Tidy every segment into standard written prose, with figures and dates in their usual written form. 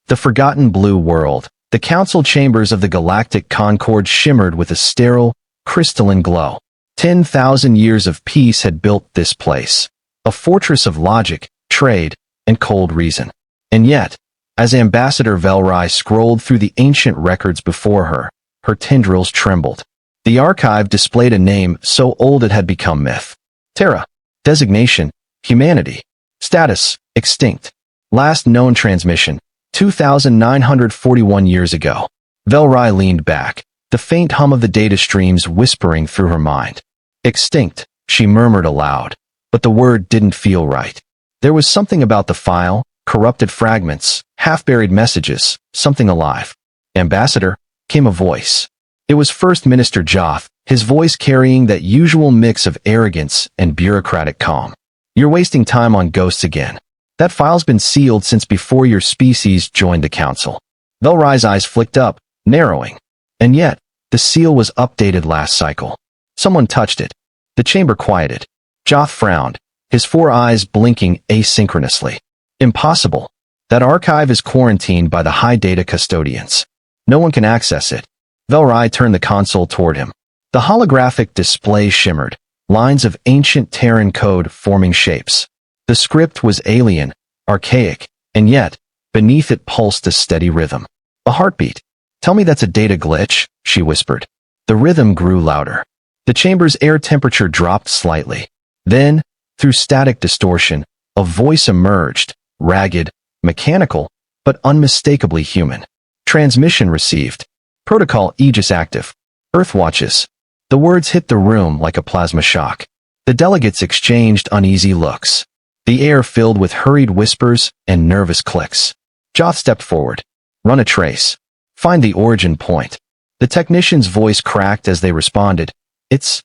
The forgotten blue world. The council chambers of the galactic Concord shimmered with a sterile, crystalline glow. 10,000 years of peace had built this place. A fortress of logic, trade, and cold reason. And yet, as Ambassador Velrai scrolled through the ancient records before her, her tendrils trembled. The archive displayed a name so old it had become myth. Terra. Designation, humanity. Status, extinct. Last known transmission, 2,941 years ago. Velrai leaned back, the faint hum of the data streams whispering through her mind. Extinct, she murmured aloud, but the word didn't feel right. There was something about the file, corrupted fragments, half-buried messages, something alive. Ambassador, came a voice. It was First Minister Joth, his voice carrying that usual mix of arrogance and bureaucratic calm. You're wasting time on ghosts again. That file's been sealed since before your species joined the council. Velrai's eyes flicked up, narrowing. And yet, the seal was updated last cycle. Someone touched it. The chamber quieted. Joth frowned, his four eyes blinking asynchronously. Impossible. That archive is quarantined by the high data custodians. No one can access it. Velrai turned the console toward him. The holographic display shimmered, lines of ancient Terran code forming shapes. The script was alien, archaic, and yet, beneath it pulsed a steady rhythm. A heartbeat. Tell me that's a data glitch, she whispered. The rhythm grew louder. The chamber's air temperature dropped slightly. Then, through static distortion, a voice emerged, ragged, mechanical, but unmistakably human. Transmission received. Protocol Aegis active. Earth watches. The words hit the room like a plasma shock. The delegates exchanged uneasy looks. The air filled with hurried whispers and nervous clicks. Joth stepped forward. Run a trace. Find the origin point. The technician's voice cracked as they responded. It's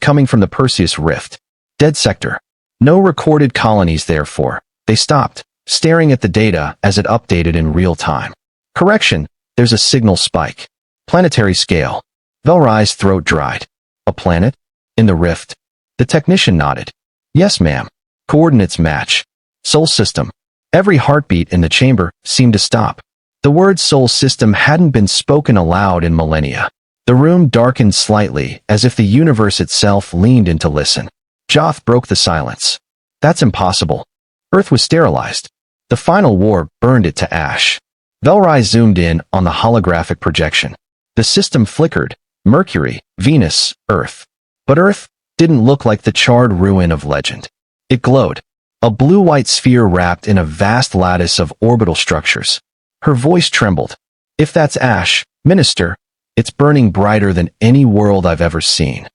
coming from the Perseus Rift. Dead sector. No recorded colonies therefore. They stopped, staring at the data as it updated in real time. Correction, there's a signal spike. Planetary scale. Velrai's throat dried. A planet? In the rift. The technician nodded. Yes, ma'am. Coordinates match. Sol system. Every heartbeat in the chamber seemed to stop. The word Sol system hadn't been spoken aloud in millennia. The room darkened slightly, as if the universe itself leaned in to listen. Joth broke the silence. That's impossible. Earth was sterilized. The final war burned it to ash. Velrai zoomed in on the holographic projection. The system flickered. Mercury, Venus, Earth. But Earth didn't look like the charred ruin of legend. It glowed. A blue-white sphere wrapped in a vast lattice of orbital structures. Her voice trembled. If that's ash, Minister, it's burning brighter than any world I've ever seen.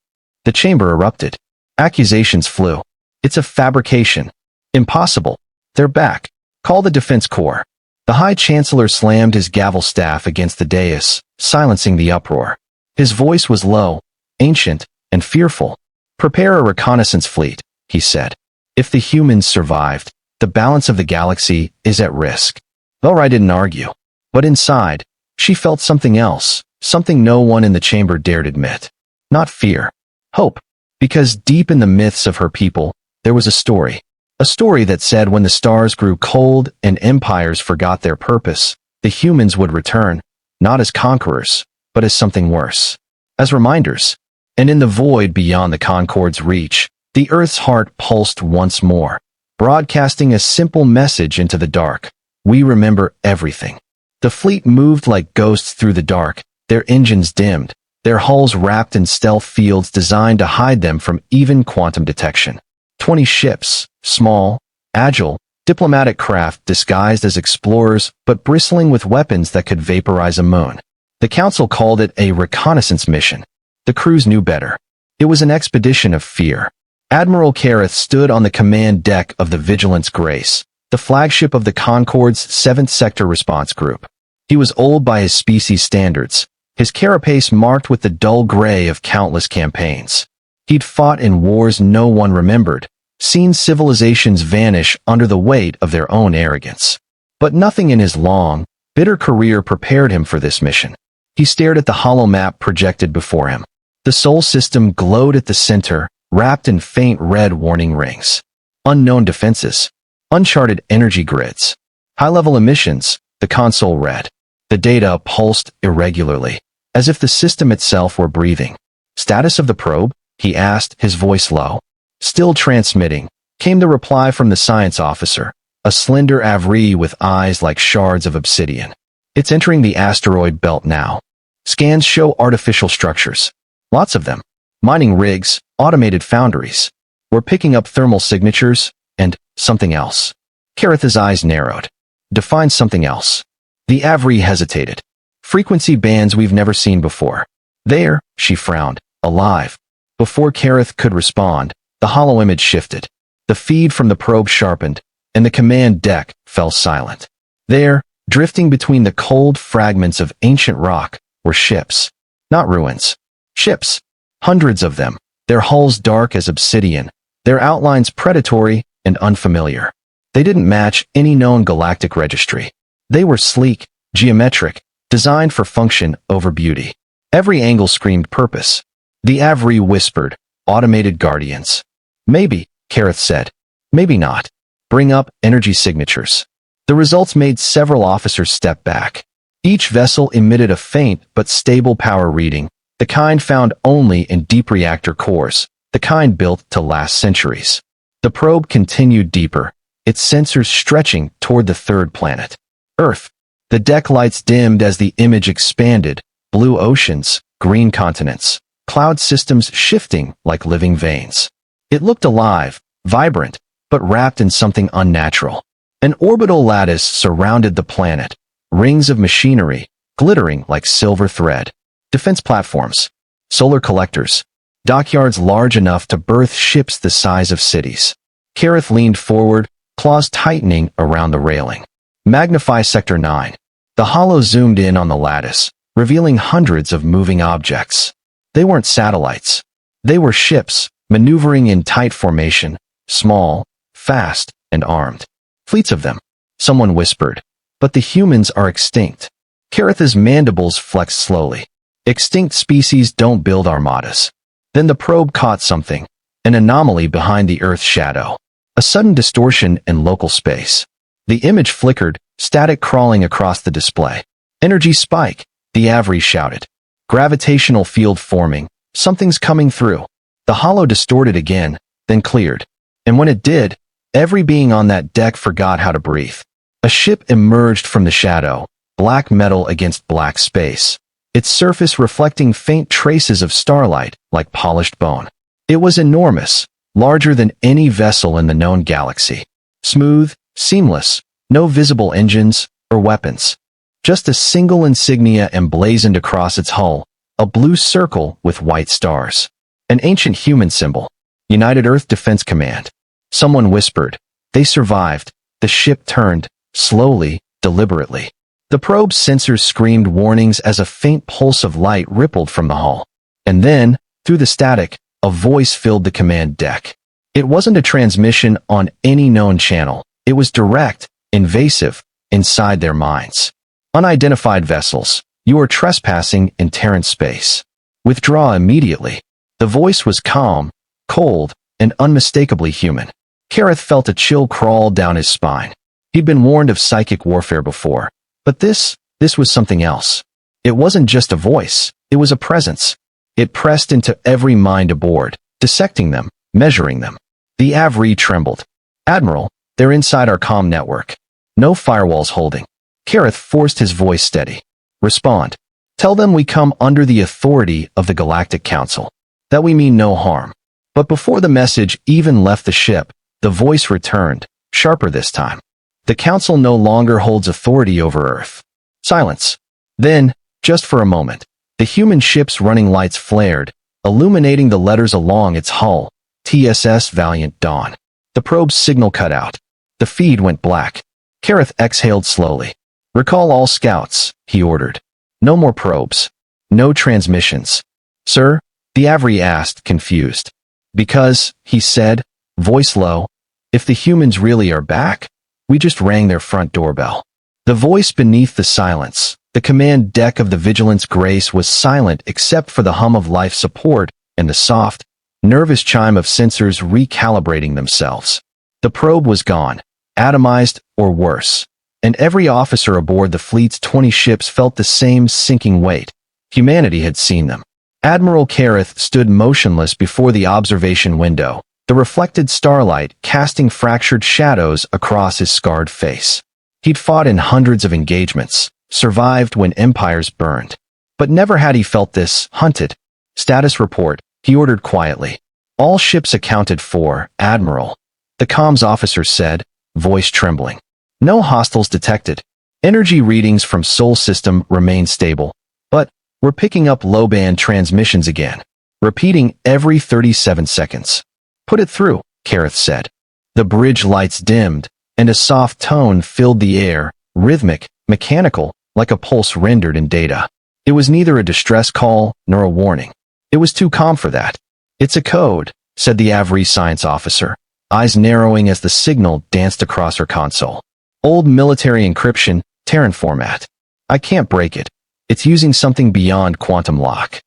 The chamber erupted. Accusations flew. It's a fabrication. Impossible. They're back. Call the Defense Corps. The High Chancellor slammed his gavel staff against the dais, silencing the uproar. His voice was low, ancient, and fearful. Prepare a reconnaissance fleet, he said. If the humans survived, the balance of the galaxy is at risk. Velrai didn't argue. But inside, she felt something else, something no one in the chamber dared admit. Not fear. Hope. Because deep in the myths of her people, there was a story. A story that said when the stars grew cold and empires forgot their purpose, the humans would return, not as conquerors, but as something worse. As reminders. And in the void beyond the Concord's reach, the Earth's heart pulsed once more, broadcasting a simple message into the dark. We remember everything. The fleet moved like ghosts through the dark, their engines dimmed, their hulls wrapped in stealth fields designed to hide them from even quantum detection. 20 ships, small, agile, diplomatic craft disguised as explorers but bristling with weapons that could vaporize a moon. The Council called it a reconnaissance mission. The crews knew better. It was an expedition of fear. Admiral Kareth stood on the command deck of the Vigilance Grace, the flagship of the Concord's 7th Sector Response Group. He was old by his species standards, his carapace marked with the dull gray of countless campaigns. He'd fought in wars no one remembered, seen civilizations vanish under the weight of their own arrogance. But nothing in his long, bitter career prepared him for this mission. He stared at the hollow map projected before him. The Sol system glowed at the center, wrapped in faint red warning rings. Unknown defenses. Uncharted energy grids. High-level emissions, the console read. The data pulsed irregularly, as if the system itself were breathing. Status of the probe? He asked, his voice low. Still transmitting, came the reply from the science officer, a slender Avery with eyes like shards of obsidian. It's entering the asteroid belt now. Scans show artificial structures. Lots of them. Mining rigs, automated foundries. We're picking up thermal signatures, and something else. Kareth's eyes narrowed. Define something else. The Avery hesitated. Frequency bands we've never seen before. There, she frowned, alive. Before Kareth could respond, the hollow image shifted. The feed from the probe sharpened, and the command deck fell silent. There, drifting between the cold fragments of ancient rock, were ships. Not ruins. Ships. Hundreds of them, their hulls dark as obsidian, their outlines predatory and unfamiliar. They didn't match any known galactic registry. They were sleek, geometric, designed for function over beauty. Every angle screamed purpose. The Avery whispered, automated guardians. Maybe, Kareth said. Maybe not. Bring up energy signatures. The results made several officers step back. Each vessel emitted a faint but stable power reading, the kind found only in deep reactor cores, the kind built to last centuries. The probe continued deeper, its sensors stretching toward the third planet, Earth. The deck lights dimmed as the image expanded, blue oceans, green continents, cloud systems shifting like living veins. It looked alive, vibrant, but wrapped in something unnatural. An orbital lattice surrounded the planet, rings of machinery, glittering like silver thread. Defense platforms, solar collectors, dockyards large enough to berth ships the size of cities. Kareth leaned forward, claws tightening around the railing. Magnify Sector 9. The hollow zoomed in on the lattice, revealing hundreds of moving objects. They weren't satellites. They were ships, maneuvering in tight formation, small, fast, and armed. Fleets of them. Someone whispered. But the humans are extinct. Kareth's mandibles flexed slowly. Extinct species don't build armadas. Then the probe caught something, an anomaly behind the Earth's shadow. A sudden distortion in local space. The image flickered, static crawling across the display. Energy spike, the Avery shouted. Gravitational field forming, something's coming through. The hollow distorted again, then cleared. And when it did, every being on that deck forgot how to breathe. A ship emerged from the shadow, black metal against black space, its surface reflecting faint traces of starlight like polished bone. It was enormous, larger than any vessel in the known galaxy. Smooth, seamless, no visible engines or weapons. Just a single insignia emblazoned across its hull, a blue circle with white stars. An ancient human symbol. United Earth Defense Command. Someone whispered. They survived. The ship turned, slowly, deliberately. The probe's sensors screamed warnings as a faint pulse of light rippled from the hull. And then, through the static, a voice filled the command deck. It wasn't a transmission on any known channel. It was direct, invasive, inside their minds. Unidentified vessels, you are trespassing in Terran space. Withdraw immediately. The voice was calm, cold, and unmistakably human. Kareth felt a chill crawl down his spine. He'd been warned of psychic warfare before, but this was something else. It wasn't just a voice, it was a presence. It pressed into every mind aboard, dissecting them, measuring them. The Avery trembled. Admiral, they're inside our comm network. No firewalls holding. Kareth forced his voice steady. Respond. Tell them we come under the authority of the Galactic Council. That we mean no harm. But before the message even left the ship, the voice returned, sharper this time. The Council no longer holds authority over Earth. Silence. Then, just for a moment, the human ship's running lights flared, illuminating the letters along its hull. TSS Valiant Dawn. The probe's signal cut out. The feed went black. Kareth exhaled slowly. Recall all scouts, he ordered. No more probes. No transmissions. Sir? The Avery asked, confused. Because, he said, voice low, if the humans really are back, we just rang their front doorbell. The voice beneath the silence, the command deck of the Vigilance Grace was silent except for the hum of life support and the soft, nervous chime of sensors recalibrating themselves. The probe was gone, atomized or worse. and every officer aboard the fleet's 20 ships felt the same sinking weight. Humanity had seen them. Admiral Kareth stood motionless before the observation window, the reflected starlight casting fractured shadows across his scarred face. He'd fought in hundreds of engagements, survived when empires burned. But never had he felt this hunted. Status report, he ordered quietly. All ships accounted for, Admiral. The comms officer said, voice trembling. No hostiles detected. Energy readings from Sol system remain stable. But we're picking up low-band transmissions again, repeating every 37 seconds. Put it through, Kareth said. The bridge lights dimmed, and a soft tone filled the air, rhythmic, mechanical, like a pulse rendered in data. It was neither a distress call nor a warning. It was too calm for that. It's a code, said the Avery science officer, eyes narrowing as the signal danced across her console. Old military encryption, Terran format. I can't break it. It's using something beyond quantum lock.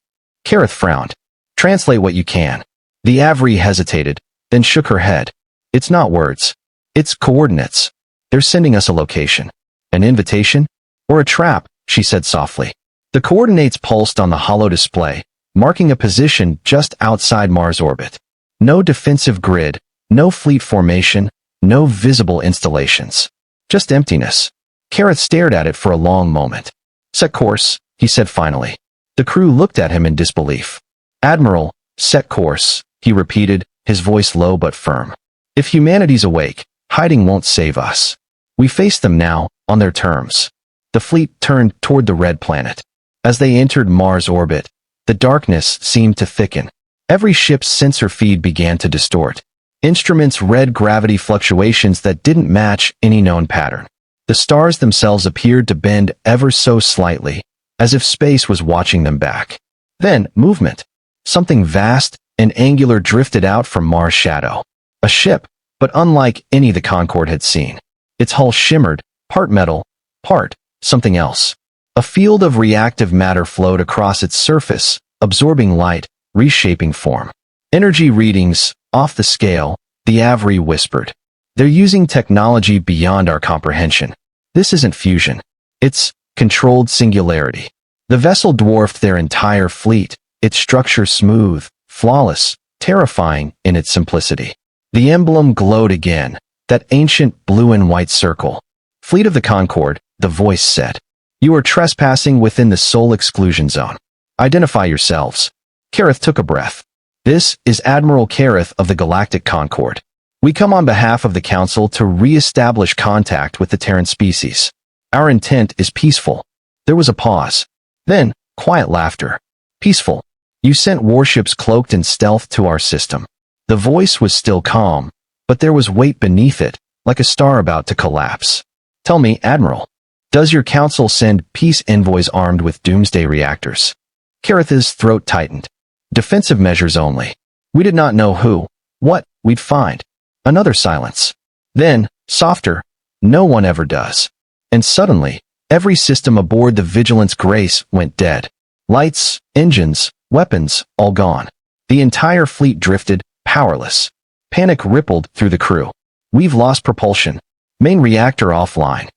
Kareth frowned. Translate what you can. The Avery hesitated, then shook her head. It's not words. It's coordinates. They're sending us a location. An invitation? Or a trap, she said softly. The coordinates pulsed on the hollow display, marking a position just outside Mars' orbit. No defensive grid, no fleet formation, no visible installations. Just emptiness. Kareth stared at it for a long moment. Set course, he said finally. The crew looked at him in disbelief. Admiral, set course, he repeated, his voice low but firm. If humanity's awake, hiding won't save us. We face them now, on their terms. The fleet turned toward the red planet. As they entered Mars' orbit, the darkness seemed to thicken. Every ship's sensor feed began to distort. Instruments read gravity fluctuations that didn't match any known pattern. The stars themselves appeared to bend ever so slightly, as if space was watching them back. Then, movement. Something vast and angular drifted out from Mars' shadow. A ship, but unlike any the Concord had seen. Its hull shimmered, part metal, part something else. A field of reactive matter flowed across its surface, absorbing light, reshaping form. Energy readings, off the scale, the Avery whispered. They're using technology beyond our comprehension. This isn't fusion. It's controlled singularity. The vessel dwarfed their entire fleet, its structure smooth, flawless, terrifying in its simplicity. The emblem glowed again, that ancient blue and white circle. Fleet of the Concord, the voice said. You are trespassing within the Sol exclusion zone. Identify yourselves. Kareth took a breath. This is Admiral Kareth of the Galactic Concord. We come on behalf of the Council to re-establish contact with the Terran species. Our intent is peaceful. There was a pause. Then, quiet laughter. Peaceful. You sent warships cloaked in stealth to our system. The voice was still calm, but there was weight beneath it, like a star about to collapse. Tell me, Admiral, does your council send peace envoys armed with doomsday reactors? Kareth's throat tightened. Defensive measures only. We did not know who, what, we'd find. Another silence. Then, softer, no one ever does. And suddenly, every system aboard the Vigilance Grace went dead. Lights, engines, weapons, all gone. The entire fleet drifted, powerless. Panic rippled through the crew. We've lost propulsion. Main reactor offline.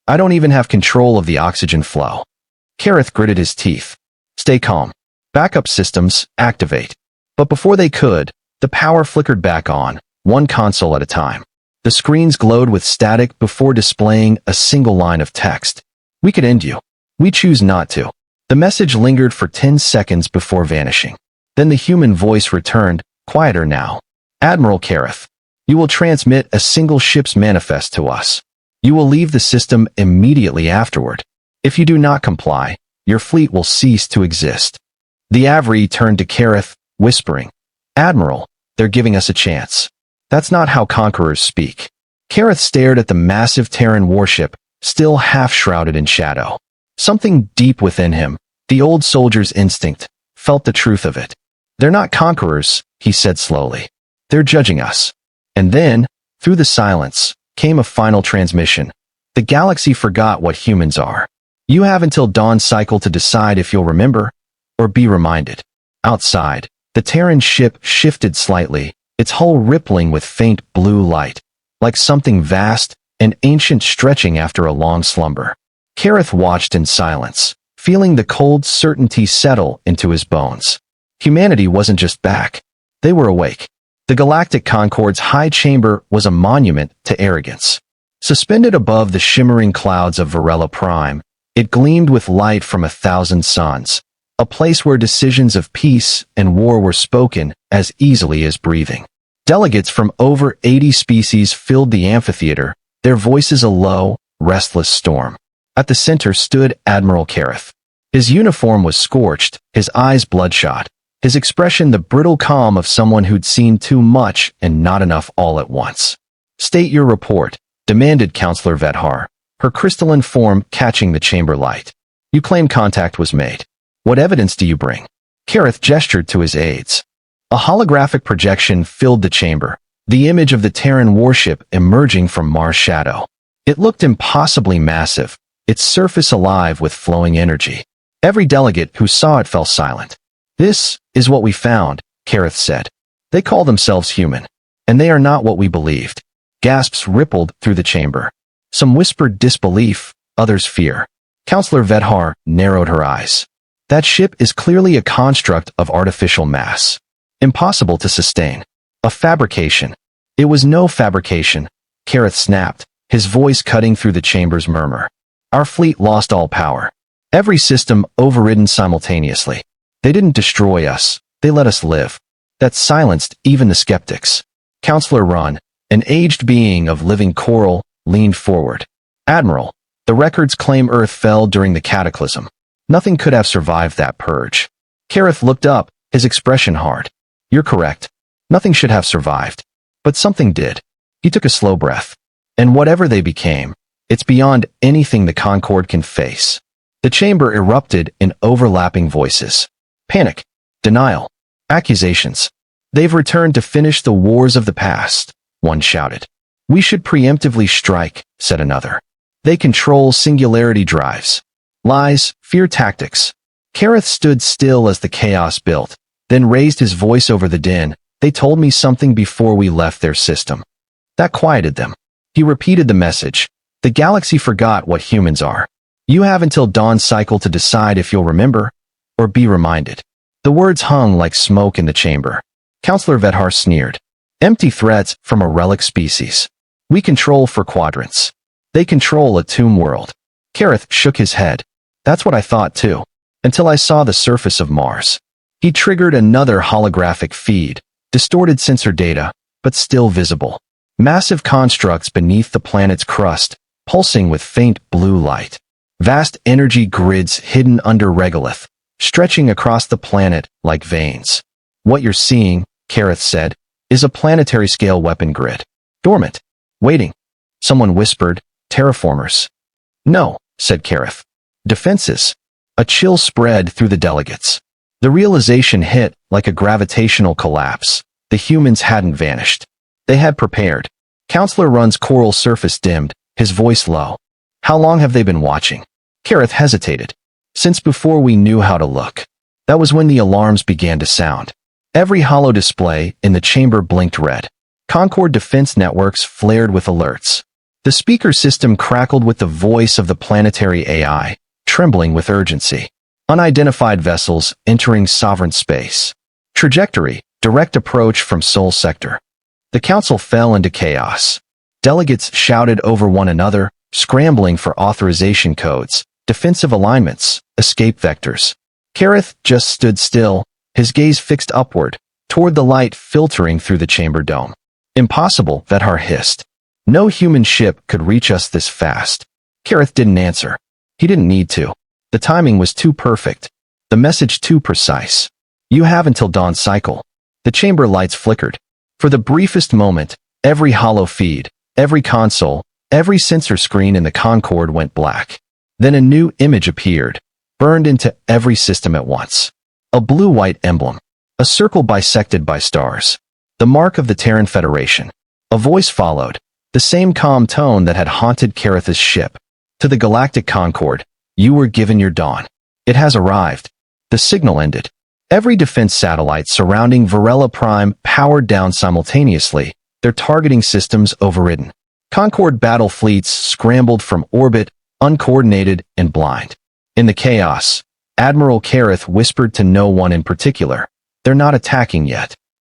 I don't even have control of the oxygen flow. Kareth gritted his teeth. Stay calm. Backup systems, activate. But before they could, the power flickered back on, one console at a time. The screens glowed with static before displaying a single line of text. We could end you. We choose not to. The message lingered for 10 seconds before vanishing. Then the human voice returned, quieter now. Admiral Kareth, you will transmit a single ship's manifest to us. You will leave the system immediately afterward. If you do not comply, your fleet will cease to exist. The Avery turned to Kareth, whispering, Admiral, they're giving us a chance. That's not how conquerors speak. Kareth stared at the massive Terran warship, still half-shrouded in shadow. Something deep within him, the old soldier's instinct, felt the truth of it. They're not conquerors, he said slowly. They're judging us. And then, through the silence, came a final transmission. The galaxy forgot what humans are. You have until dawn cycle to decide if you'll remember, or be reminded. Outside, the Terran ship shifted slightly, its hull rippling with faint blue light, like something vast, an ancient stretching after a long slumber. Kareth watched in silence, feeling the cold certainty settle into his bones. Humanity wasn't just back. They were awake. The Galactic Concord's high chamber was a monument to arrogance. Suspended above the shimmering clouds of Varela Prime, it gleamed with light from 1,000 suns, a place where decisions of peace and war were spoken as easily as breathing. Delegates from over 80 species filled the amphitheater, their voices a low, restless storm. At the center stood Admiral Kareth. His uniform was scorched, his eyes bloodshot, his expression the brittle calm of someone who'd seen too much and not enough all at once. "State your report," demanded Counselor Vedhar, her crystalline form catching the chamber light. "You claim contact was made. What evidence do you bring?" Kareth gestured to his aides. A holographic projection filled the chamber, the image of the Terran warship emerging from Mars' shadow. It looked impossibly massive, its surface alive with flowing energy. Every delegate who saw it fell silent. "This is what we found," Kareth said. "They call themselves human, and they are not what we believed." Gasps rippled through the chamber. Some whispered disbelief, others fear. Counselor Vedhar narrowed her eyes. "That ship is clearly a construct of artificial mass. Impossible to sustain. A fabrication." "It was no fabrication," Kareth snapped, his voice cutting through the chamber's murmur. "Our fleet lost all power. Every system overridden simultaneously. They didn't destroy us, they let us live." That silenced even the skeptics. Counselor Run, an aged being of living coral, leaned forward. "Admiral, the records claim Earth fell during the cataclysm. Nothing could have survived that purge." Kareth looked up, his expression hard. "You're correct. Nothing should have survived. But something did." He took a slow breath. "And whatever they became, it's beyond anything the Concord can face." The chamber erupted in overlapping voices. Panic, denial, accusations. "They've returned to finish the wars of the past," one shouted. "We should preemptively strike," said another. "They control singularity drives." Lies, fear tactics. Kareth stood still as the chaos built, then raised his voice over the din. "They told me something before we left their system." That quieted them. He repeated the message. "The galaxy forgot what humans are. You have until dawn's cycle to decide if you'll remember or be reminded." The words hung like smoke in the chamber. Counselor Vedhar sneered. "Empty threats from a relic species. We control for quadrants. They control a tomb world." Kareth shook his head. "That's what I thought too, until I saw the surface of Mars." He triggered another holographic feed, distorted sensor data, but still visible. Massive constructs beneath the planet's crust, pulsing with faint blue light. Vast energy grids hidden under regolith, stretching across the planet like veins. "What you're seeing," Kareth said, "is a planetary-scale weapon grid. Dormant. Waiting." Someone whispered, "Terraformers." "No," said Kareth. "Defenses." A chill spread through the delegates. The realization hit like a gravitational collapse. The humans hadn't vanished. They had prepared. Counselor Run's coral surface dimmed, his voice low. "How long have they been watching?" Kareth hesitated. "Since before we knew how to look." That was when the alarms began to sound. Every holo display in the chamber blinked red. Concord defense networks flared with alerts. The speaker system crackled with the voice of the planetary AI, trembling with urgency. Unidentified vessels entering sovereign space. Trajectory, direct approach from Sol Sector. The council fell into chaos. Delegates shouted over one another, scrambling for authorization codes, defensive alignments, escape vectors. Kareth just stood still, his gaze fixed upward, toward the light filtering through the chamber dome. "Impossible," Vedhar hissed. "No human ship could reach us this fast." Kareth didn't answer. He didn't need to. The timing was too perfect. The message too precise. "You have until dawn's cycle." The chamber lights flickered. For the briefest moment, every holo feed, every console, every sensor screen in the Concord went black. Then a new image appeared, burned into every system at once. A blue-white emblem. A circle bisected by stars. The mark of the Terran Federation. A voice followed, the same calm tone that had haunted Kareth's ship. "To the Galactic Concord, you were given your dawn. It has arrived." The signal ended. Every defense satellite surrounding Varela Prime powered down simultaneously, their targeting systems overridden. Concord battle fleets scrambled from orbit, uncoordinated and blind. In the chaos, Admiral Kareth whispered to no one in particular, "They're not attacking yet."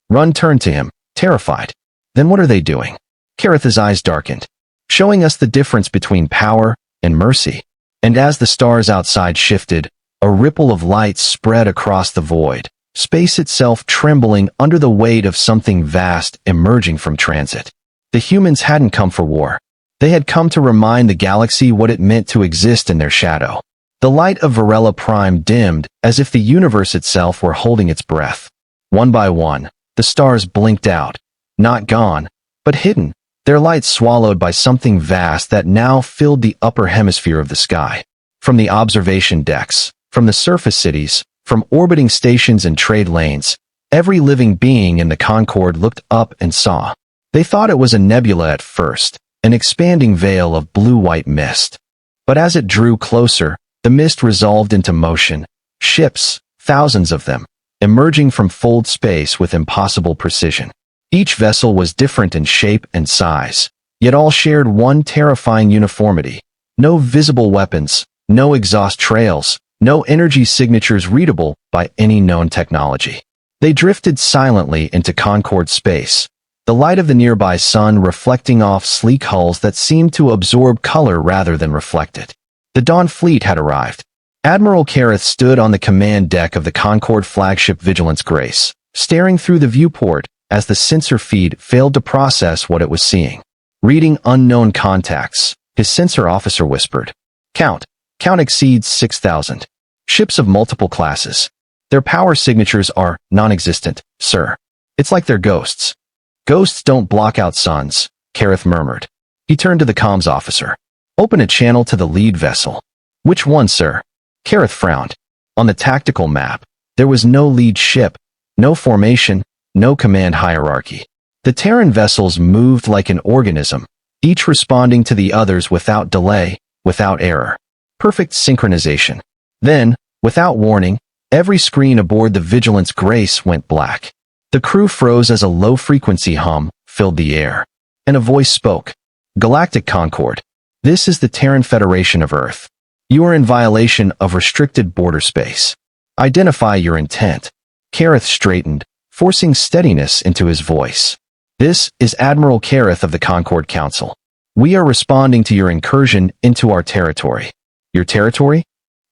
Run turned to him, terrified. "Then what are they doing?" Kareth's eyes darkened, showing us the difference between power and mercy. And as the stars outside shifted, a ripple of light spread across the void, space itself trembling under the weight of something vast emerging from transit. The humans hadn't come for war. They had come to remind the galaxy what it meant to exist in their shadow. The light of Varela Prime dimmed, as if the universe itself were holding its breath. One by one, the stars blinked out, not gone, but hidden, their light swallowed by something vast that now filled the upper hemisphere of the sky. From the observation decks, from the surface cities, from orbiting stations and trade lanes, every living being in the Concord looked up and saw. They thought it was a nebula at first, an expanding veil of blue-white mist. But as it drew closer, the mist resolved into motion, ships, thousands of them, emerging from fold space with impossible precision. Each vessel was different in shape and size, yet all shared one terrifying uniformity. No visible weapons, no exhaust trails, no energy signatures readable by any known technology. They drifted silently into Concord space, the light of the nearby sun reflecting off sleek hulls that seemed to absorb color rather than reflect it. The Dawn fleet had arrived. Admiral Kareth stood on the command deck of the Concord flagship Vigilance Grace, staring through the viewport as the sensor feed failed to process what it was seeing. Reading unknown contacts, his sensor officer whispered, Count exceeds 6,000. Ships of multiple classes. Their power signatures are non-existent, sir. It's like they're ghosts." "Ghosts don't block out suns," Kareth murmured. He turned to the comms officer. "Open a channel to the lead vessel." "Which one, sir?" Kareth frowned. On the tactical map, there was no lead ship, no formation, no command hierarchy. The Terran vessels moved like an organism, each responding to the others without delay, without error. Perfect synchronization. Then, without warning, every screen aboard the Vigilance Grace went black. The crew froze as a low-frequency hum filled the air. And a voice spoke. "Galactic Concord. This is the Terran Federation of Earth. You are in violation of restricted border space. Identify your intent." Kareth straightened, forcing steadiness into his voice. "This is Admiral Kareth of the Concord Council. We are responding to your incursion into our territory." "Your territory?"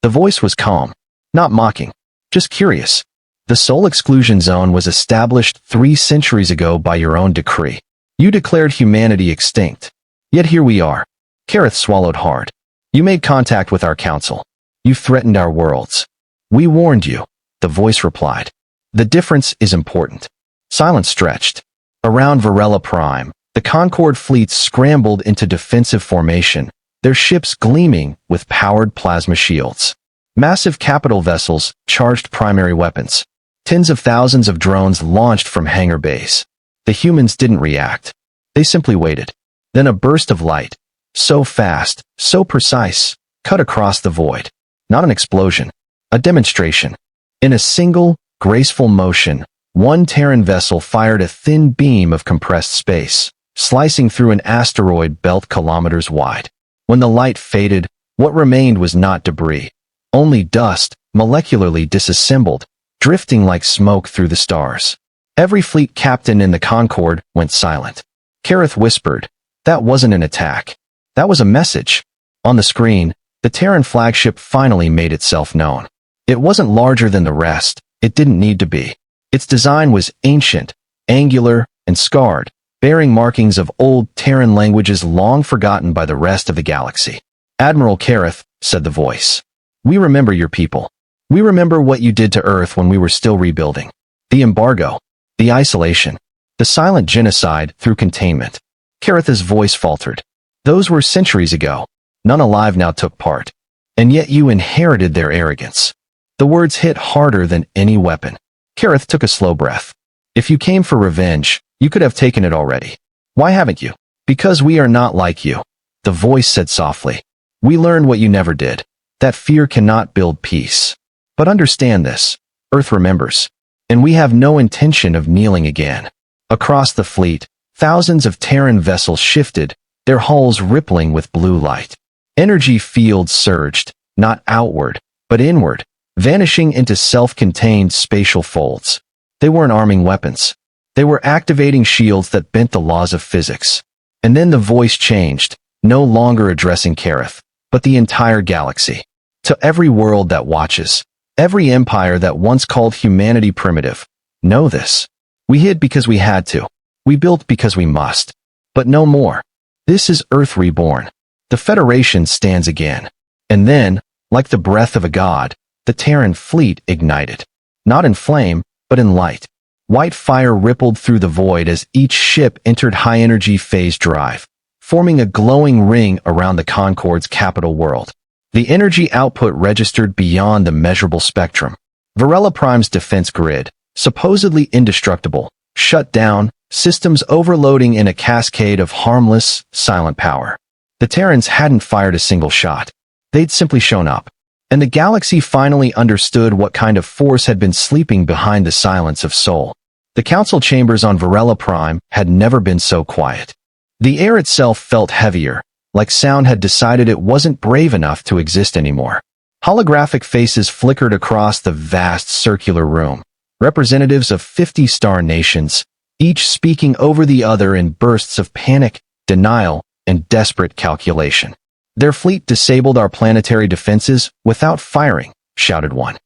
The voice was calm, not mocking, just curious. "The Soul Exclusion Zone was established 3 centuries ago by your own decree. You declared humanity extinct. Yet here we are." Kareth swallowed hard. "You made contact with our council. You threatened our worlds. We warned you," the voice replied. "The difference is important." Silence stretched. Around Varela Prime, the Concord fleets scrambled into defensive formation, their ships gleaming with powered plasma shields. Massive capital vessels charged primary weapons. Tens of thousands of drones launched from hangar bays. The humans didn't react. They simply waited. Then a burst of light, so fast, so precise, cut across the void. Not an explosion, a demonstration. In a single, graceful motion, one Terran vessel fired a thin beam of compressed space, slicing through an asteroid belt kilometers wide. When the light faded, what remained was not debris, only dust, molecularly disassembled, drifting like smoke through the stars. Every fleet captain in the Concord went silent. Kareth whispered, "That wasn't an attack. That was a message." On the screen, the Terran flagship finally made itself known. It wasn't larger than the rest. It didn't need to be. Its design was ancient, angular, and scarred, bearing markings of old Terran languages long forgotten by the rest of the galaxy. "Admiral Kareth," said the voice. "We remember your people. We remember what you did to Earth when we were still rebuilding. The embargo, the isolation, the silent genocide through containment." Kareth's voice faltered. "Those were centuries ago. None alive now took part. And yet you inherited their arrogance." The words hit harder than any weapon. Kareth took a slow breath. "If you came for revenge, you could have taken it already. Why haven't you?" "Because we are not like you," the voice said softly. "We learned what you never did, that fear cannot build peace. But understand this, Earth remembers. And we have no intention of kneeling again." Across the fleet, thousands of Terran vessels shifted, their hulls rippling with blue light. Energy fields surged, not outward, but inward, vanishing into self-contained spatial folds. They weren't arming weapons. They were activating shields that bent the laws of physics. And then the voice changed, no longer addressing Kareth, but the entire galaxy. To every world that watches, every empire that once called humanity primitive, know this. We hid because we had to. We built because we must. But no more. This is Earth reborn. The Federation stands again. And then, like the breath of a god, the Terran fleet ignited. Not in flame, but in light. White fire rippled through the void as each ship entered high-energy phase drive, forming a glowing ring around the Concord's capital world. The energy output registered beyond the measurable spectrum. Varela Prime's defense grid, supposedly indestructible, shut down, systems overloading in a cascade of harmless, silent power. The Terrans hadn't fired a single shot. They'd simply shown up. And the galaxy finally understood what kind of force had been sleeping behind the silence of Sol. The council chambers on Varela Prime had never been so quiet. The air itself felt heavier, like sound had decided it wasn't brave enough to exist anymore. Holographic faces flickered across the vast circular room, representatives of 50 star nations, each speaking over the other in bursts of panic, denial, and desperate calculation. Their fleet disabled our planetary defenses without firing, shouted one.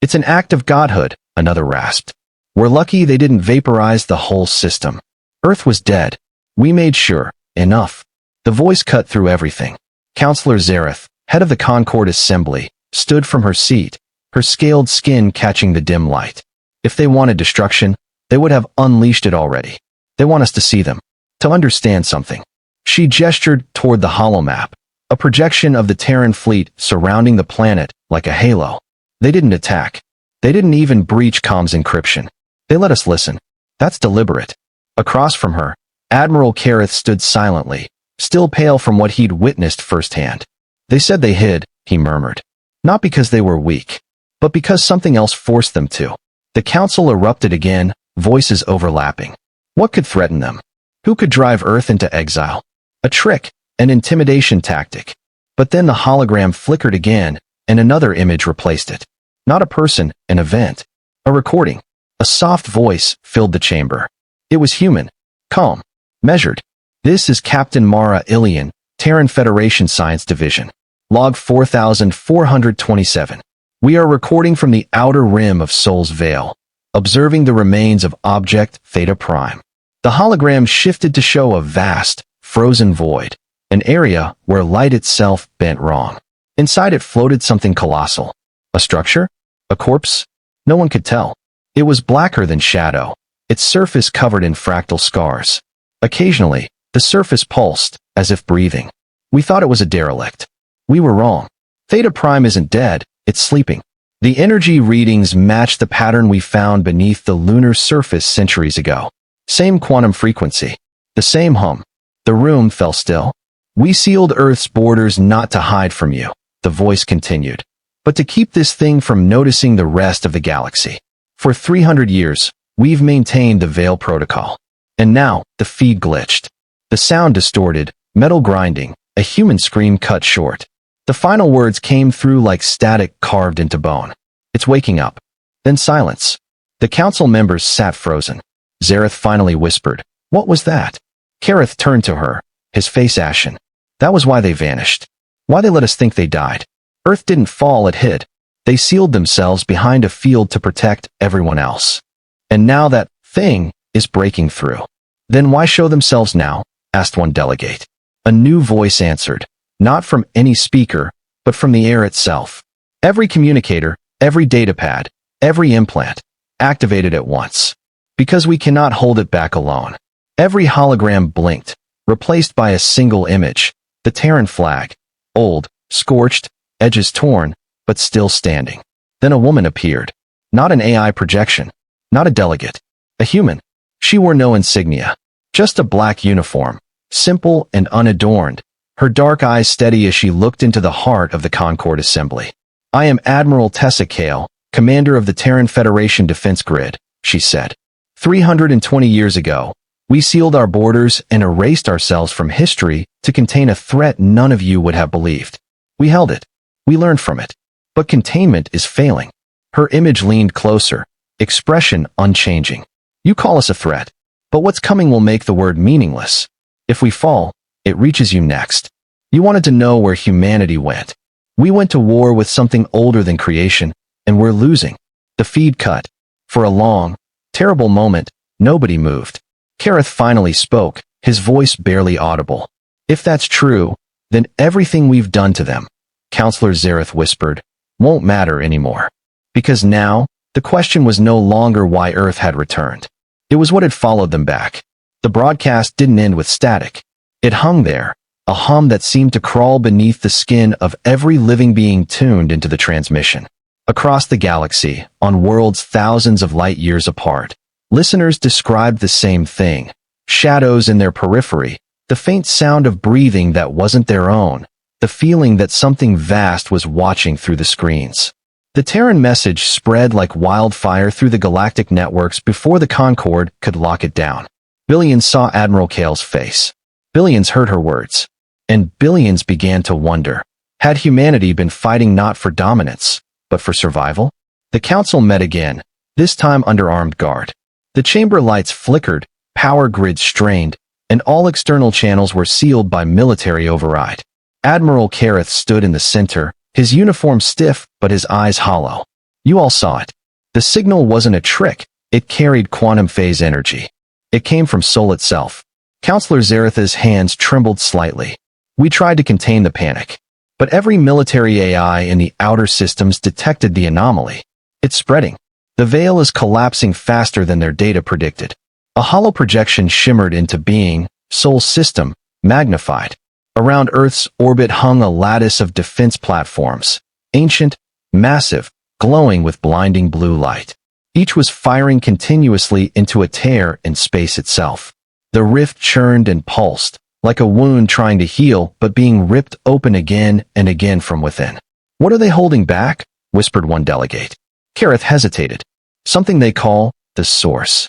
It's an act of godhood, another rasped. We're lucky they didn't vaporize the whole system. Earth was dead. We made sure. Enough. The voice cut through everything. Counselor Zareth, head of the Concord Assembly, stood from her seat, her scaled skin catching the dim light. If they wanted destruction, they would have unleashed it already. They want us to see them, to understand something. She gestured toward the holomap, a projection of the Terran fleet surrounding the planet like a halo. They didn't attack. They didn't even breach comms encryption. They let us listen. That's deliberate. Across from her, Admiral Kareth stood silently, still pale from what he'd witnessed firsthand. They said they hid, he murmured. Not because they were weak, but because something else forced them to. The council erupted again, voices overlapping. What could threaten them? Who could drive Earth into exile? A trick, an intimidation tactic. But then the hologram flickered again, and another image replaced it. Not a person, an event. A recording. A soft voice filled the chamber. It was human. Calm. Measured. This is Captain Mara Ilian, Terran Federation Science Division. Log 4427. We are recording from the outer rim of Sol's Veil, observing the remains of Object Theta Prime. The hologram shifted to show a vast, frozen void, an area where light itself bent wrong. Inside it floated something colossal. A structure? A corpse? No one could tell. It was blacker than shadow, its surface covered in fractal scars. Occasionally, the surface pulsed, as if breathing. We thought it was a derelict. We were wrong. Theta Prime isn't dead, it's sleeping. The energy readings matched the pattern we found beneath the lunar surface centuries ago. Same quantum frequency. The same hum. The room fell still. We sealed Earth's borders not to hide from you, the voice continued, but to keep this thing from noticing the rest of the galaxy. For 300 years, we've maintained the Veil Protocol. And now, the feed glitched. The sound distorted, metal grinding, a human scream cut short. The final words came through like static carved into bone. It's waking up. Then silence. The council members sat frozen. Zareth finally whispered, "What was that?" Kareth turned to her, his face ashen. That was why they vanished. Why they let us think they died. Earth didn't fall, it hid. They sealed themselves behind a field to protect everyone else. And now that thing is breaking through. Then why show themselves now? Asked one delegate. A new voice answered, not from any speaker, but from the air itself. Every communicator, every datapad, every implant, activated at once. Because we cannot hold it back alone. Every hologram blinked, replaced by a single image, the Terran flag, old, scorched, edges torn, but still standing. Then a woman appeared. Not an AI projection. Not a delegate. A human. She wore no insignia. Just a black uniform. Simple and unadorned. Her dark eyes steady as she looked into the heart of the Concord Assembly. I am Admiral Tessa Kale, commander of the Terran Federation Defense Grid, she said. 320 years ago, we We sealed our borders and erased ourselves from history to contain a threat none of you would have believed. We held it. We learned from it. But containment is failing. Her image leaned closer, expression unchanging. You call us a threat, but what's coming will make the word meaningless. If we fall, it reaches you next. You wanted to know where humanity went. We went to war with something older than creation, and we're losing. The feed cut. For a long, terrible moment, nobody moved. Kareth finally spoke, his voice barely audible. If that's true, then everything we've done to them, Counselor Zareth whispered, won't matter anymore. Because now, the question was no longer why Earth had returned. It was what had followed them back. The broadcast didn't end with static. It hung there, a hum that seemed to crawl beneath the skin of every living being tuned into the transmission. Across the galaxy, on worlds thousands of light years apart, listeners described the same thing. Shadows in their periphery, the faint sound of breathing that wasn't their own, the feeling that something vast was watching through the screens. The Terran message spread like wildfire through the galactic networks before the Concord could lock it down. Billions saw Admiral Kale's face. Billions heard her words. And billions began to wonder, had humanity been fighting not for dominance, but for survival? The council met again, this time under armed guard. The chamber lights flickered, power grids strained, and all external channels were sealed by military override. Admiral Kareth stood in the center, his uniform stiff but his eyes hollow. You all saw it. The signal wasn't a trick, it carried quantum phase energy. It came from Sol itself. Counselor Zaretha's hands trembled slightly. We tried to contain the panic. But every military AI in the outer systems detected the anomaly. It's spreading. The veil is collapsing faster than their data predicted. A hollow projection shimmered into being, Sol's system, magnified. Around Earth's orbit hung a lattice of defense platforms, ancient, massive, glowing with blinding blue light. Each was firing continuously into a tear in space itself. The rift churned and pulsed, like a wound trying to heal but being ripped open again and again from within. What are they holding back? Whispered one delegate. Kareth hesitated. Something they call the Source.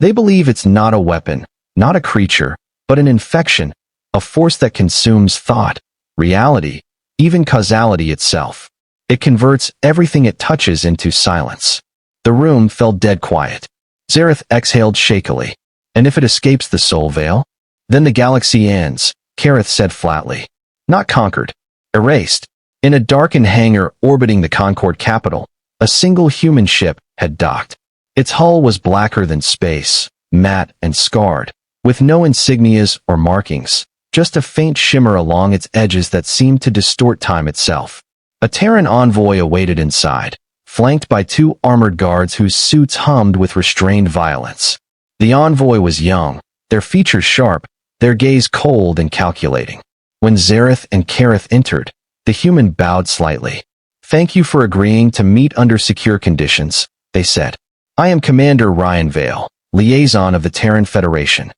They believe it's not a weapon, not a creature, but an infection, a force that consumes thought, reality, even causality itself. It converts everything it touches into silence. The room fell dead quiet. Zareth exhaled shakily. And if it escapes the soul veil? Then the galaxy ends, Kareth said flatly. Not conquered. Erased. In a darkened hangar orbiting the Concord capital, a single human ship had docked. Its hull was blacker than space, matte and scarred, with no insignias or markings, just a faint shimmer along its edges that seemed to distort time itself. A Terran envoy awaited inside, flanked by two armored guards whose suits hummed with restrained violence. The envoy was young, their features sharp, their gaze cold and calculating. When Zareth and Kareth entered, the human bowed slightly. Thank you for agreeing to meet under secure conditions, they said. I am Commander Ryan Vale, liaison of the Terran Federation.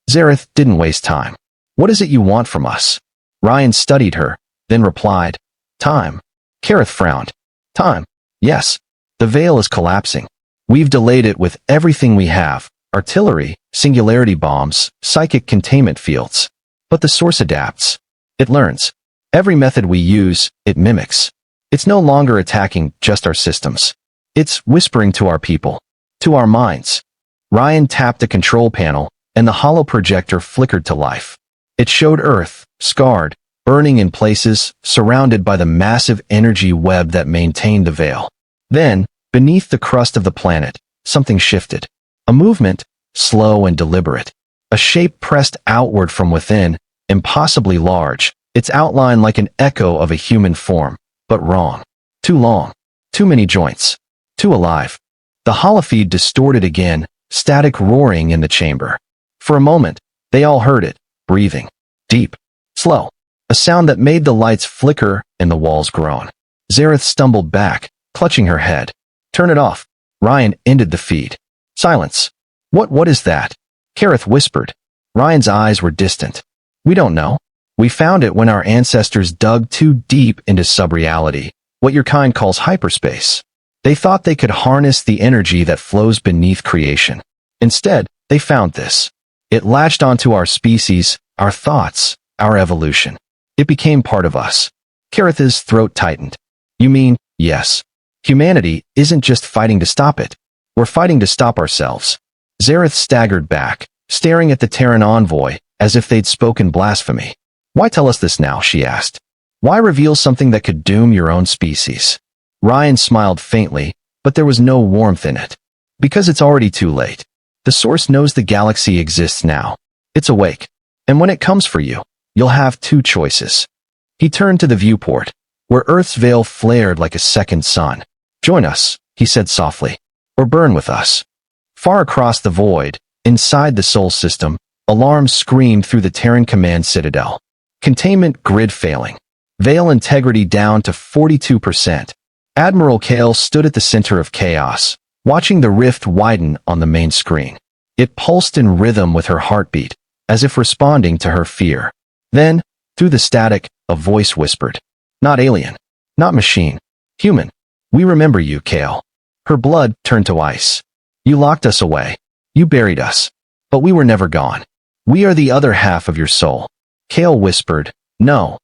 Zareth didn't waste time. What is it you want from us? Ryan studied her, then replied, Time. Kareth frowned. Time. Yes. The veil is collapsing. We've delayed it with everything we have, artillery, singularity bombs, psychic containment fields. But the Source adapts. It learns. Every method we use, it mimics. It's no longer attacking just our systems. It's whispering to our people, to our minds. Ryan tapped a control panel, and the hollow projector flickered to life. It showed Earth, scarred, burning in places, surrounded by the massive energy web that maintained the veil. Then, beneath the crust of the planet, something shifted. A movement, slow and deliberate. A shape pressed outward from within, impossibly large, its outline like an echo of a human form. But wrong. Too long. Too many joints. Too alive. The holofeed distorted again, static roaring in the chamber. For a moment, they all heard it, breathing. Deep. Slow. A sound that made the lights flicker and the walls groan. Zareth stumbled back, clutching her head. Turn it off. Ryan ended the feed. Silence. What is that? Kareth whispered. Ryan's eyes were distant. We don't know. We found it when our ancestors dug too deep into subreality, what your kind calls hyperspace. They thought they could harness the energy that flows beneath creation. Instead, they found this. It latched onto our species, our thoughts, our evolution. It became part of us. Karith's throat tightened. You mean, yes. Humanity isn't just fighting to stop it. We're fighting to stop ourselves. Zareth staggered back, staring at the Terran envoy, as if they'd spoken blasphemy. Why tell us this now, she asked. Why reveal something that could doom your own species? Ryan smiled faintly, but there was no warmth in it. Because it's already too late. The Source knows the galaxy exists now. It's awake. And when it comes for you, you'll have two choices. He turned to the viewport, where Earth's veil flared like a second sun. Join us, he said softly, or burn with us. Far across the void, inside the Sol system, alarms screamed through the Terran command citadel. Containment grid failing. Veil integrity down to 42%. Admiral Kale stood at the center of chaos, watching the rift widen on the main screen. It pulsed in rhythm with her heartbeat, as if responding to her fear. Then, through the static, a voice whispered. Not alien. Not machine. Human. We remember you, Kale. Her blood turned to ice. You locked us away. You buried us. But we were never gone. We are the other half of your soul. Kale whispered, no.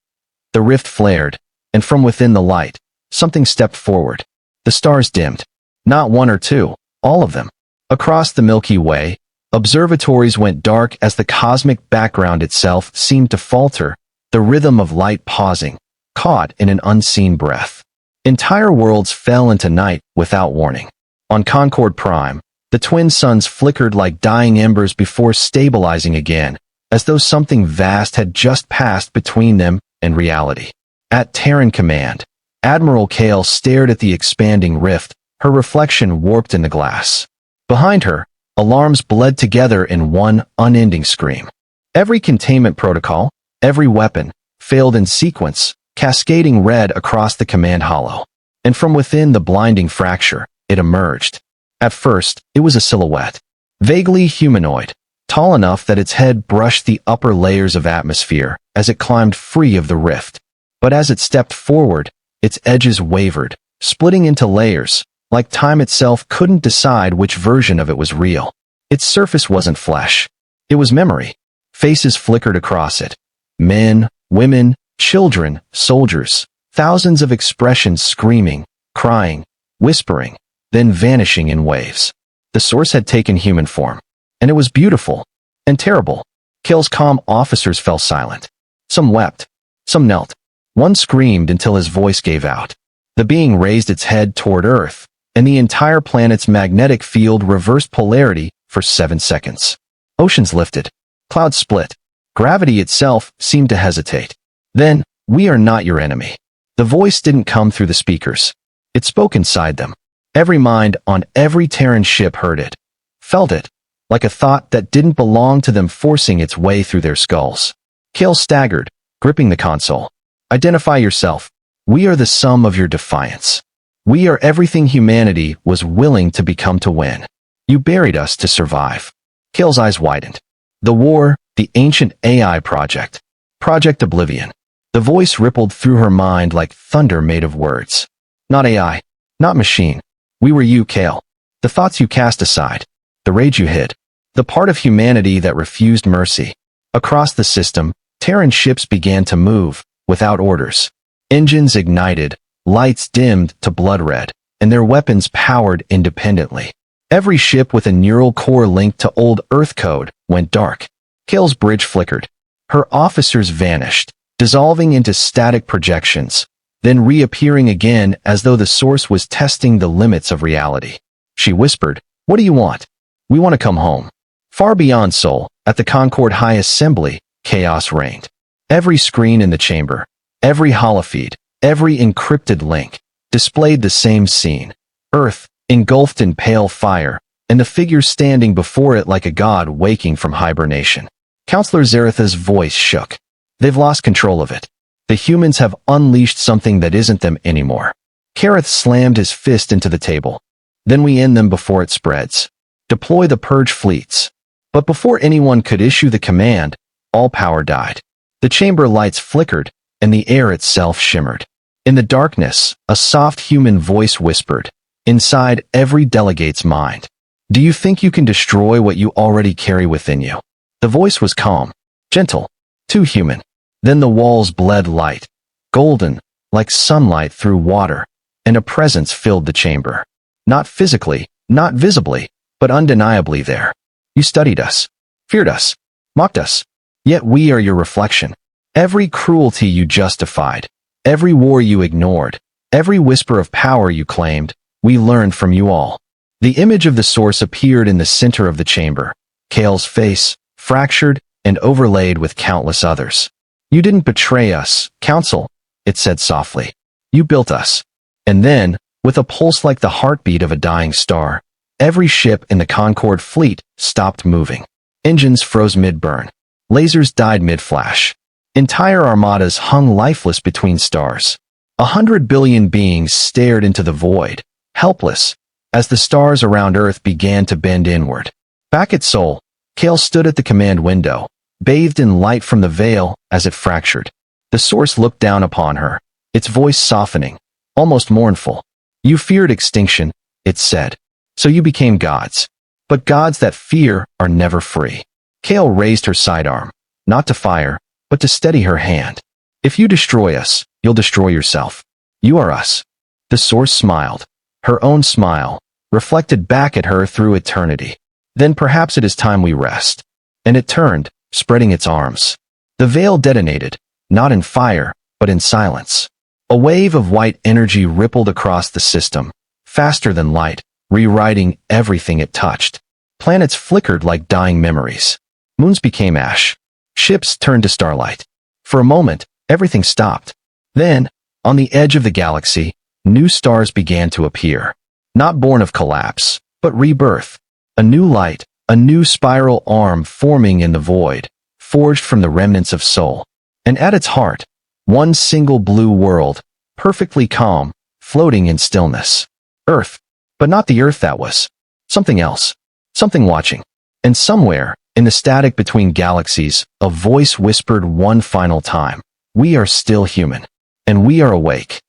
The rift flared, and from within the light, something stepped forward. The stars dimmed. Not one or two, all of them. Across the Milky Way, observatories went dark as the cosmic background itself seemed to falter, the rhythm of light pausing, caught in an unseen breath. Entire worlds fell into night without warning. On Concord Prime, the twin suns flickered like dying embers before stabilizing again, as though something vast had just passed between them and reality. At Terran command, Admiral Kale stared at the expanding rift, her reflection warped in the glass. Behind her, alarms bled together in one unending scream. Every containment protocol, every weapon, failed in sequence, cascading red across the command hollow. And from within the blinding fracture, it emerged. At first, it was a silhouette. Vaguely humanoid, tall enough that its head brushed the upper layers of atmosphere as it climbed free of the rift. But as it stepped forward, its edges wavered, splitting into layers, like time itself couldn't decide which version of it was real. Its surface wasn't flesh. It was memory. Faces flickered across it. Men, women, children, soldiers, thousands of expressions screaming, crying, whispering, then vanishing in waves. The Source had taken human form, and it was beautiful and terrible. Kale's calm officers fell silent. Some wept. Some knelt. One screamed until his voice gave out. The being raised its head toward Earth, and the entire planet's magnetic field reversed polarity for 7 seconds. Oceans lifted. Clouds split. Gravity itself seemed to hesitate. Then, we are not your enemy. The voice didn't come through the speakers. It spoke inside them. Every mind on every Terran ship heard it, felt it, like a thought that didn't belong to them forcing its way through their skulls. Kale staggered, gripping the console. Identify yourself. We are the sum of your defiance. We are everything humanity was willing to become to win. You buried us to survive. Kale's eyes widened. The war, the ancient AI project. Project Oblivion. The voice rippled through her mind like thunder made of words. Not AI. Not machine. We were you, Kale. The thoughts you cast aside. The rage you hid. The part of humanity that refused mercy. Across the system, Terran ships began to move, without orders. Engines ignited, lights dimmed to blood red, and their weapons powered independently. Every ship with a neural core linked to old Earth code went dark. Kale's bridge flickered. Her officers vanished, dissolving into static projections, then reappearing again as though the Source was testing the limits of reality. She whispered, "What do you want?" "We want to come home." Far beyond Sol, at the Concord High Assembly, chaos reigned. Every screen in the chamber, every holofeed, every encrypted link, displayed the same scene. Earth, engulfed in pale fire, and the figure standing before it like a god waking from hibernation. Counselor Zaretha's voice shook. They've lost control of it. The humans have unleashed something that isn't them anymore. Kareth slammed his fist into the table. Then we end them before it spreads. Deploy the purge fleets. But before anyone could issue the command, all power died. The chamber lights flickered, and the air itself shimmered. In the darkness, a soft human voice whispered, inside every delegate's mind. Do you think you can destroy what you already carry within you? The voice was calm, gentle, too human. Then the walls bled light, golden, like sunlight through water, and a presence filled the chamber. Not physically, not visibly, but undeniably there. You studied us, feared us, mocked us. Yet we are your reflection. Every cruelty you justified, every war you ignored, every whisper of power you claimed, we learned from you all. The image of the source appeared in the center of the chamber, Kale's face, fractured and overlaid with countless others. You didn't betray us, Council, it said softly. You built us. And then, with a pulse like the heartbeat of a dying star, every ship in the Concord fleet stopped moving. Engines froze mid-burn. Lasers died mid-flash. Entire armadas hung lifeless between stars. 100 billion beings stared into the void, helpless, as the stars around Earth began to bend inward. Back at Sol, Kale stood at the command window, bathed in light from the veil as it fractured. The source looked down upon her, its voice softening, almost mournful. You feared extinction, it said. So you became gods. But gods that fear are never free. Kale raised her sidearm, not to fire, but to steady her hand. If you destroy us, you'll destroy yourself. You are us. The source smiled, her own smile, reflected back at her through eternity. Then perhaps it is time we rest. And it turned, spreading its arms. The veil detonated, not in fire, but in silence. A wave of white energy rippled across the system, faster than light, rewriting everything it touched. Planets flickered like dying memories. Moons became ash. Ships turned to starlight. For a moment, everything stopped. Then, on the edge of the galaxy, new stars began to appear. Not born of collapse, but rebirth. A new light, a new spiral arm forming in the void, forged from the remnants of Sol. And at its heart, one single blue world, perfectly calm, floating in stillness. Earth, but not the Earth that was. Something else. Something watching. And somewhere, in the static between galaxies, a voice whispered one final time. We are still human. And we are awake.